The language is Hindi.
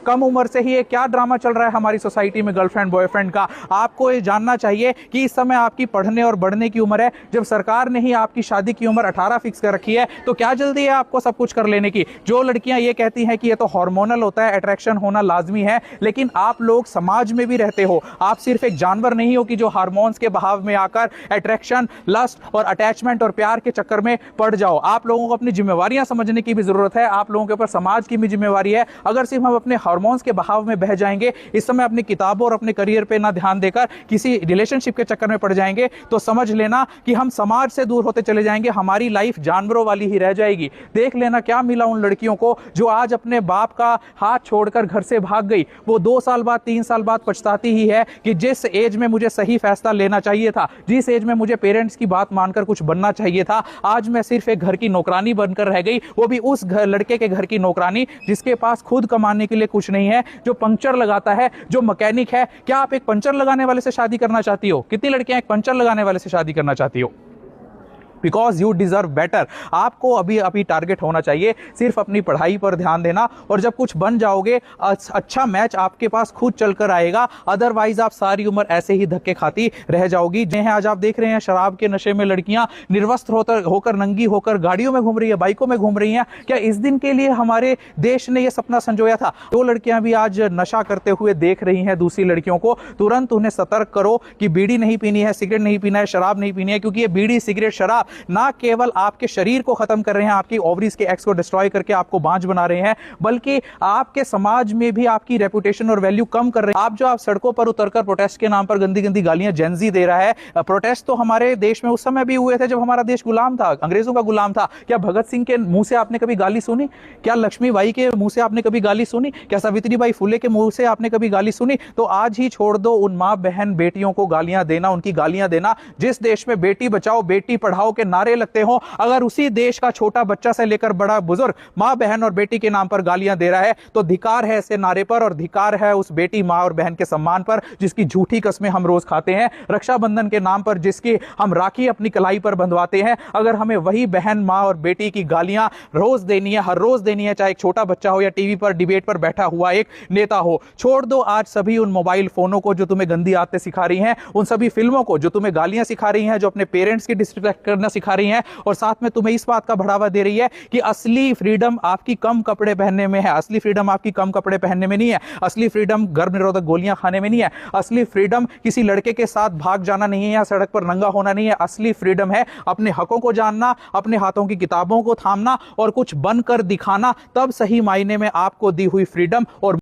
कम उम्र से ही ये क्या ड्रामा चल रहा है हमारी सोसाइटी में गर्लफ्रेंड बॉयफ्रेंड का। आपको ये जानना चाहिए कि इस समय आपकी पढ़ने और बढ़ने की उम्र है। जब सरकार ने ही आपकी शादी की उम्र 18 फिक्स कर रखी है तो क्या जल्दी है आपको सब कुछ कर लेने की। जो लड़कियां ये कहती हैं कि ये तो हार्मोनल होता है, अट्रैक्शन होना लाजमी है, लेकिन आप लोग समाज में भी रहते हो। आप सिर्फ एक जानवर नहीं हो कि जो हार्मोन्स के बहाव में आकर अट्रैक्शन, लस्ट और अटैचमेंट और प्यार के चक्कर में पड़ जाओ। आप लोगों को अपनी जिम्मेवारियां समझने की भी जरूरत है। आप लोगों के ऊपर समाज की भी जिम्मेवारी है। अगर सिर्फ हम अपने हार्मोन्स के बहाव में बह जाएंगे, इस समय अपनी किताबों और अपने करियर पे ना ध्यान देकर किसी रिलेशनशिप के चक्कर में पड़ जाएंगे, तो समझ लेना कि हम समाज से दूर होते चले जाएंगे। हमारी लाइफ जानवरों वाली ही रह जाएगी। देख लेना क्या मिला उन लड़कियों को जो आज अपने बाप का हाथ छोड़कर घर से भाग गई। वो 2 साल बाद 3 साल बाद पछताती ही है कि जिस एज में मुझे सही फैसला लेना चाहिए था, जिस एज में मुझे पेरेंट्स की बात मानकर कुछ बनना चाहिए था, आज मैं सिर्फ एक घर की नौकरानी बनकर रह गई। वो भी उस लड़के के घर की नौकरानी जिसके पास खुद कमाने के लिए कुछ नहीं है, जो पंक्चर लगाता है, जो मैकेनिक है। क्या आप एक पंचर लगाने वाले से शादी करना चाहती हो? कितनी लड़कियां एक पंचर लगाने वाले से शादी करना चाहती हो? Because you deserve better. आपको अभी टारगेट होना चाहिए सिर्फ अपनी पढ़ाई पर ध्यान देना, और जब कुछ बन जाओगे अच्छा मैच आपके पास खुद चलकर आएगा। अदरवाइज आप सारी उम्र ऐसे ही धक्के खाती रह जाओगी। जिन्हें आज आप देख रहे हैं शराब के नशे में लड़कियां निर्वस्त्र होकर नंगी होकर गाड़ियों में घूम रही है, बाइकों में घूम रही हैं। क्या इस दिन के लिए हमारे देश ने यह सपना संजोया था? दो लड़कियां भी आज नशा करते हुए देख रही हैं दूसरी लड़कियों को। तुरंत उन्हें सतर्क करो कि बीड़ी नहीं पीनी है, सिगरेट नहीं पीना है, शराब नहीं पीनी है, क्योंकि ये बीड़ी सिगरेट शराब ना केवल आपके शरीर को खत्म कर रहे हैं, आपकी ओवरीज के एक्स को डिस्ट्रॉय करके आपको बांझ बना रहे हैं, बल्कि आपके समाज में भी आपकी रेपुटेशन और वैल्यू कम कर रहे हैं। आप सड़कों पर उतरकर प्रोटेस्ट के नाम पर गंदी गंदी गालियां जेनजी दे रहा है। प्रोटेस्ट तो हमारे देश में उस समय भी हुए थे जब हमारा देश गुलाम था, अंग्रेजों का गुलाम था। क्या भगत सिंह के मुंह से आपने कभी गाली सुनी? क्या लक्ष्मीबाई के मुंह से आपने कभी गाली सुनी? क्या सावित्रीबाई फुले के मुंह से आपने कभी गाली सुनी? तो आज ही छोड़ दो उन मां बहन बेटियों को गालियां देना, उनकी गालियां देना। जिस देश में बेटी बचाओ बेटी पढ़ाओ के नारे लगते हो, अगर उसी देश का छोटा बच्चा से लेकर बड़ा बुजुर्ग मां बहन और बेटी के नाम पर गालियां दे रहा है, तो धिकार है ऐसे नारे पर, और धिकार है उस बेटी मां और बहन के सम्मान पर जिसकी झूठी कस्में हम रोज खाते हैं। रक्षाबंधन के नाम पर जिसकी हम राखी अपनी कलाई पर बंधवाते हैं, अगर हमें वही बहन मां और बेटी की गालियां रोज देनी है, हर रोज देनी है, चाहे एक छोटा बच्चा हो या टीवी पर डिबेट पर बैठा हुआ एक नेता हो। छोड़ दो आज सभी उन मोबाइल फोनों को जो तुम्हें गंदी आदतें सिखा रही हैं, उन सभी फिल्मों को जो तुम्हें गालियां सिखा रही हैं, जो अपने पेरेंट्स की डिसरिस्पेक्ट करना सिखा रही हैं, और साथ में तुम्हें इस बात का बढ़ावा दे रही है कि असली फ्रीडम आपकी कम कपड़े पहनने में है। असली फ्रीडम आपकी कम कपड़े पहनने में नहीं है। असली फ्रीडम गर्भ निरोधक गोलियां खाने में नहीं है। असली फ्रीडम किसी लड़के के साथ भाग जाना नहीं है या सड़क पर नंगा होना नहीं है। असली फ्रीडम है अपने हकों को जानना, अपने हाथों की किताबों को थामना और कुछ बनकर दिखाना। तब सही मायने में आपको दी हुई फ्रीडम और